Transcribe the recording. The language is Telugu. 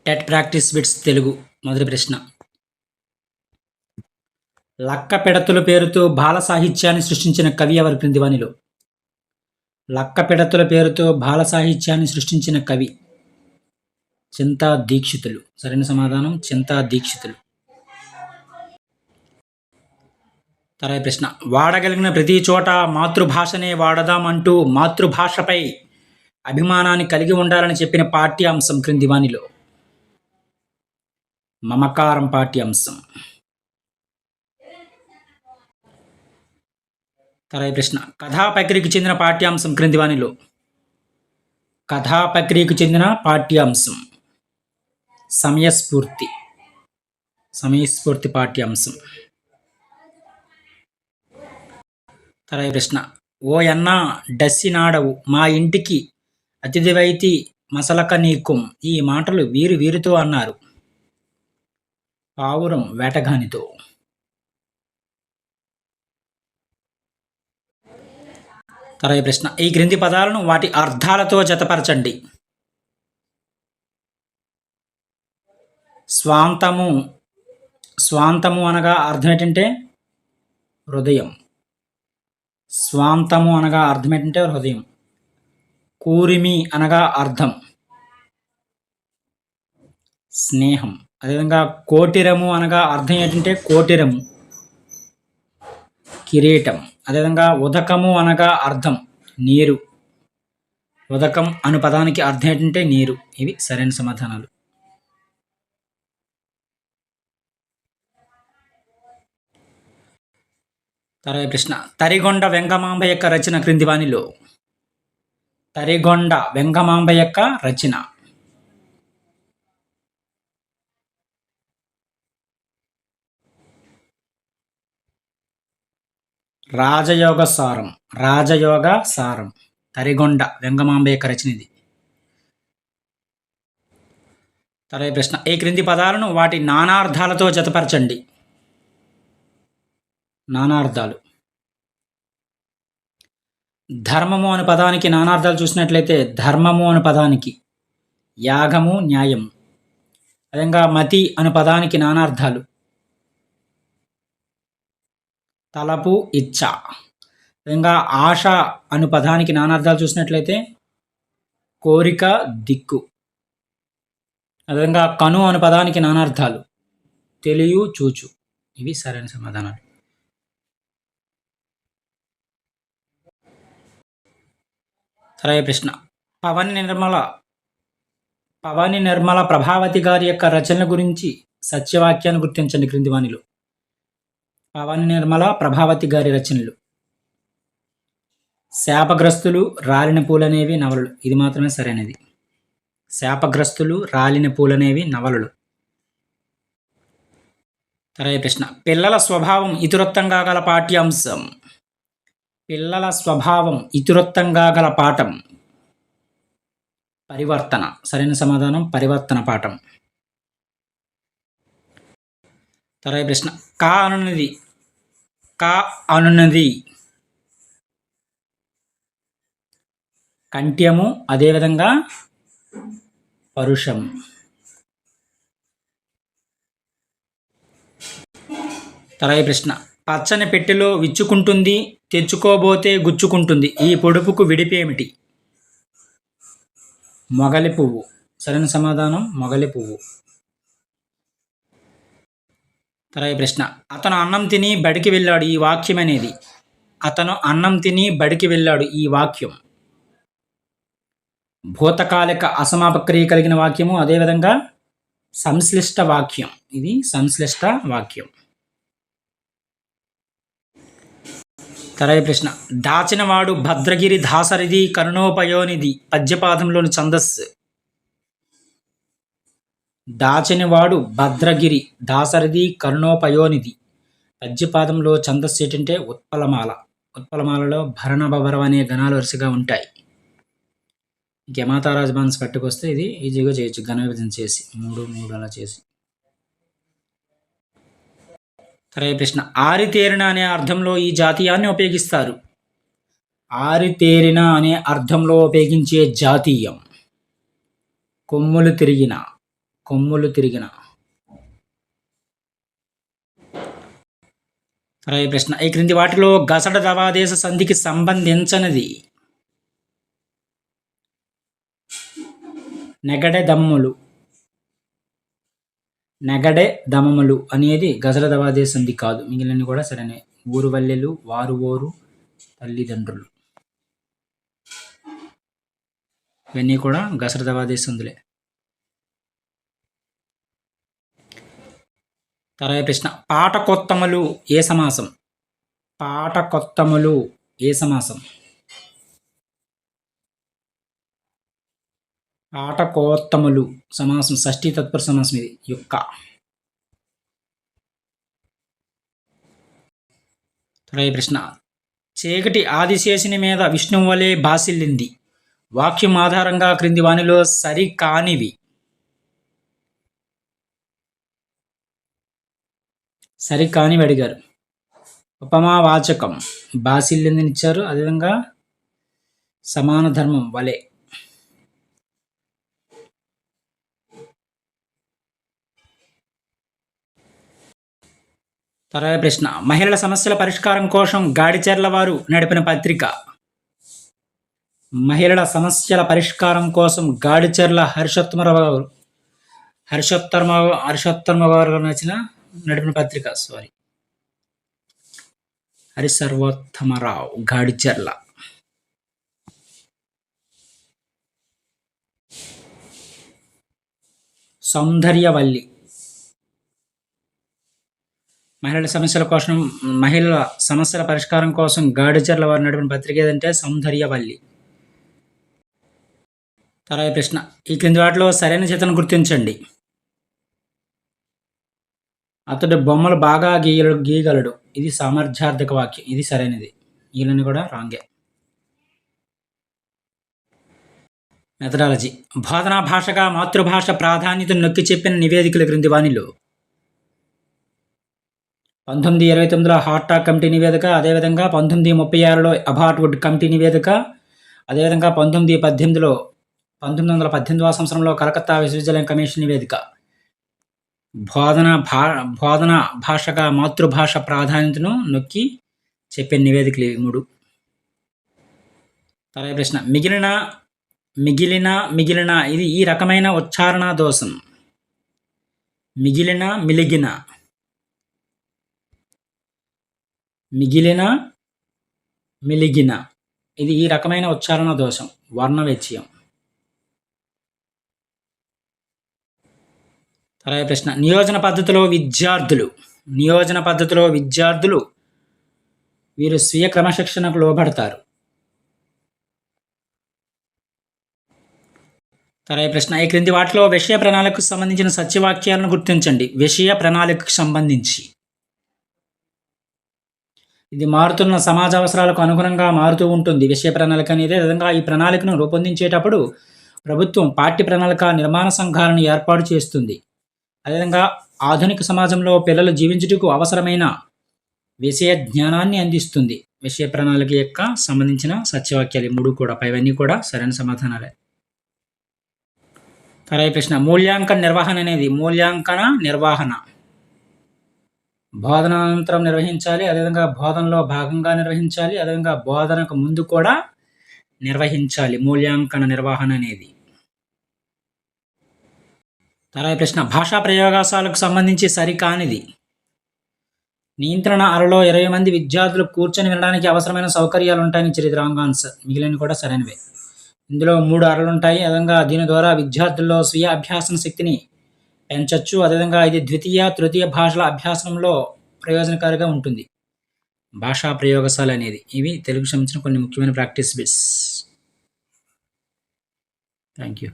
టెట్ ప్రాక్టీస్ బిట్స్ తెలుగు మొదటి ప్రశ్న. లక్క పిడతల పేరుతో బాల సాహిత్యాన్ని సృష్టించిన కవి ఎవరు క్రింది వానిలో? లక్క పిడతల పేరుతో బాల సాహిత్యాన్ని సృష్టించిన కవి చింతా దీక్షితులు. సరైన సమాధానం చింతా దీక్షితులు. తర్వాత ప్రశ్న. వాడగలిగిన ప్రతి చోట మాతృభాషనే వాడదామంటూ మాతృభాషపై అభిమానాన్ని కలిగి ఉండాలని చెప్పిన పాఠ్యాంశం క్రింది వానిలో? మమకారం పాఠ్యాంశం. తర్వాత ప్రశ్న. కథా ప్రక్రియకు చెందిన పాఠ్యాంశం క్రింది వానిలో? కథా ప్రక్రియకు చెందిన పాఠ్యాంశం సమయస్ఫూర్తి. సమయస్ఫూర్తి పాఠ్యాంశం. తర్వాత ప్రశ్న. ఓ అన్న డస్సినాడవు మా ఇంటికి అతిథివైతి మసలక నీకుం. ఈ మాటలు వీరు వీరితో అన్నారు. పావురం వేటగానితో. తర్వాత ప్రశ్న. ఈ క్రింది పదాలను వాటి అర్థాలతో జతపరచండి. స్వాంతము. స్వాంతము అనగా అర్థం ఏంటంటే హృదయం. స్వాంతము అనగా అర్థం ఏంటంటే హృదయం. కూరిమి అనగా అర్థం స్నేహం. అదేవిధంగా కోటిరము అనగా అర్థం ఏంటంటే కోటిరము కిరీటం. అదేవిధంగా ఉదకము అనగా అర్థం నీరు. ఉదకం అను పదానికి అర్థం ఏంటంటే నీరు. ఇవి సరైన సమాధానాలు. తర్వాత ప్రశ్న. తరిగొండ వెంగమాంబ యొక్క రచన క్రింది వానిలో? తరిగొండ వెంగమాంబ యొక్క రచన రాజయోగ సారం. రాజయోగ సారం తరిగొండ వెంగమాంబ యొక్క రచన ఇది. తర్వాత ప్రశ్న. ఈ క్రింది పదాలను వాటి నానార్థాలతో జతపరచండి. నానార్థాలు. ధర్మము అనే పదానికి నానార్థాలు చూసినట్లయితే ధర్మము అనే పదానికి యాగము న్యాయము. అదేవిధంగా మతి అనే పదానికి నానార్థాలు తలపు ఇచ్చ. అదేవిధంగా ఆశ అను పదానికి నానార్థాలు చూసినట్లయితే కోరిక దిక్కు. అదేవిధంగా కను అనే పదానికి నానార్థాలు తెలియు చూచు. ఇవి సరైన సమాధానాలు. తర్వాత ప్రశ్న. పవని నిర్మల ప్రభావతి గారి యొక్క రచనల గురించి సత్యవాక్యాన్ని గుర్తించండి క్రింది వానిలో? పవని నిర్మల ప్రభావతి గారి రచనలు. శాపగ్రస్తులు, రాలిన పూలనేవి నవలలు. ఇది మాత్రమే సరైనది. శాపగ్రస్తులు, రాలిన పూలనేవి నవలలు. తర్వాత ప్రశ్న. పిల్లల స్వభావం ఇతివృత్తంగా గల పాఠ్యాంశం. పిల్లల స్వభావం ఇతివృత్తంగా గల పాఠం పరివర్తన. సరైన సమాధానం పరివర్తన పాఠం. తర్వాత ప్రశ్న. కా అనున్నది కంఠ్యము అదేవిధంగా పరుషం. తర్వాత ప్రశ్న. పచ్చని పెట్టెలో విచ్చుకుంటుంది, తెచ్చుకోబోతే గుచ్చుకుంటుంది. ఈ పొడుపుకు విడిపేమిటి? మొగలి పువ్వు. సరైన సమాధానం మొగలి పువ్వు. తర్వాత ప్రశ్న. అతను అన్నం తిని బడికి వెళ్ళాడు. ఈ వాక్యం అనేది అతను అన్నం తిని బడికి వెళ్ళాడు. ఈ వాక్యం భూతకాలిక అసమాపక్రియ కలిగిన వాక్యము. అదేవిధంగా సంశ్లిష్ట వాక్యం. ఇది సంశ్లిష్ట వాక్యం. తర్వాత ప్రశ్న. దాచినవాడు భద్రగిరి దాసరిది కరుణోపయోనిది. పద్యపాదంలోని ఛందస్సు. దాచినవాడు భద్రగిరి దాసరిది కరుణోపయోనిది. పద్యపాదంలో ఛందస్సు ఏంటంటే ఉత్పలమాల. ఉత్పలమాలలో భరణభవరం అనే గణాలు వరుసగా ఉంటాయి. గమాతా రాజబాన్స్ పట్టుకొస్తే ఇది ఈజీగా చేయొచ్చు. ఘన విభజన చేసి 3 3 అలా చేసి. తర్వాత ప్రశ్న. ఆరితేరిన అనే అర్థంలో ఈ జాతీయాన్ని ఉపయోగిస్తారు. ఆరితేరిన అనే అర్థంలో ఉపయోగించే జాతీయం కొమ్ములు తిరిగిన. కొమ్ములు తిరిగిన. తర్వాత ప్రశ్న, ఈ క్రింది వాటిలో గసడ దవాదేశ సంధికి సంబంధించనిది. నెగడె దమములు అనేది గసడ దవాదేశ సంధి కాదు. మిగిలినవి కూడా సరైనవి. ఊరువల్లెలు, వారు ఓరు, తల్లిదండ్రులు ఇవన్నీ కూడా గసడ దవాదేశ సంధులే. తర్వాత ప్రశ్న, పాటకొత్తములు ఏ సమాసం? పాటకొత్తములు ఏ సమాసం? పాటకోత్తములు సమాసం షష్ఠీ తత్పురుష సమాసం. ఇది యొక్క. తర్వాత ప్రశ్న, చీకటి ఆదిశేషుని మీద విష్ణువు వలె భాసిల్లింది. వాక్యం ఆధారంగా క్రింది వానిలో సరికానివి. సరికానివి అడిగారు. ఉపమావాచకం భాసిల్లిందని ఇచ్చారు. అదేవిధంగా సమాన ధర్మం వలె. తర్వాత ప్రశ్న, మహిళల సమస్యల పరిష్కారం కోసం గాడిచెర్ల వారు నడిపిన పత్రిక. మహిళల సమస్యల పరిష్కారం కోసం గాడిచెర్ల హరిసర్వోత్తమ గారు నడిపిన పత్రిక. హరిసర్వోత్తమరావు గాడిచెర్ల. సౌందర్యవల్లి. మహిళల సమస్యల పరిష్కారం కోసం గాడిచెర్ల వారు నడిపిన పత్రిక ఏదంటే సౌందర్యవల్లి. తర్వాత ప్రశ్న, ఈ క్రింది వాటిలో సరైన చేతను గుర్తించండి. అతడు బొమ్మలు బాగా గీయగలడు. ఇది సామర్థ్యార్థక వాక్యం. ఇది సరైనది. వీళ్ళని కూడా రాంగే. మెథడాలజీ, బోధనా భాషగా మాతృభాష ప్రాధాన్యతను నొక్కి చెప్పిన నివేదికల క్రింది వానిలో. 1929లో హార్టాక్ కమిటీ నివేదిక, అదేవిధంగా 1936లో అబార్ట్వుడ్ కమిటీ నివేదిక, అదేవిధంగా 1918వ సంవత్సరంలో కలకత్తా విశ్వవిద్యాలయం కమిషన్ నివేదిక. బోధనా భాషగా మాతృభాష ప్రాధాన్యతను నొక్కి చెప్పిన నివేదికలు 3. తర్వాత ప్రశ్న, మిగిలిన ఇది ఈ రకమైన ఉచ్చారణ దోషం. మిలిగిన ఇది ఈ రకమైన ఉచ్చారణ దోషం. వర్ణ వ్యత్యయం. తర్వాత ప్రశ్న, నియోజన పద్ధతిలో విద్యార్థులు వీరు స్వీయ క్రమశిక్షణకు లోబడతారు. తర్వాత ప్రశ్న, ఈ క్రింది వాటిలో విషయ ప్రణాళికకు సంబంధించిన సత్యవాక్యాలను గుర్తించండి. విషయ ప్రణాళికకు సంబంధించి, ఇది మారుతున్న సమాజ అవసరాలకు అనుగుణంగా మారుతూ ఉంటుంది. విషయ ప్రణాళిక అనేది. విధంగా ఈ ప్రణాళికను రూపొందించేటప్పుడు ప్రభుత్వం పాఠ్య ప్రణాళిక నిర్మాణ సంఘాలను ఏర్పాటు చేస్తుంది. అదేవిధంగా ఆధునిక సమాజంలో పిల్లలు జీవించుటకు అవసరమైన విషయ జ్ఞానాన్ని అందిస్తుంది. విషయ ప్రణాళిక యొక్క సంబంధించిన సత్యవాక్యాలు 3 కూడా. పైవన్నీ కూడా సరైన సమాధానాలే. తర్వాత ప్రశ్న, మూల్యాంకన నిర్వహణ బోధనానంతరం నిర్వహించాలి. అదేవిధంగా బోధనలో భాగంగా నిర్వహించాలి. అదేవిధంగా బోధనకు ముందు కూడా నిర్వహించాలి మూల్యాంకన నిర్వహణ అనేది. తర్వాత ప్రశ్న, భాషా ప్రయోగశాలకు సంబంధించి సరికానిది. నియంత్రణ అరలో 20 మంది విద్యార్థులు కూర్చొని వినడానికి అవసరమైన సౌకర్యాలు ఉంటాయని ఇచ్చారు. ఇది రాంగ్ ఆన్సర్. మిగిలినవి కూడా సరైనవే. ఇందులో 3 అరలు ఉంటాయి. అదేవిధంగా దీని ద్వారా విద్యార్థుల్లో స్వీయ అభ్యాసన శక్తిని పెంచవచ్చు. అదేవిధంగా ఇది ద్వితీయ తృతీయ భాషల అభ్యాసంలో ప్రయోజనకారిగా ఉంటుంది. భాషా ప్రయోగశాల అనేది. ఇవి తెలుగు సంబంధించిన కొన్ని ముఖ్యమైన ప్రాక్టీస్ బిట్స్. Thank you.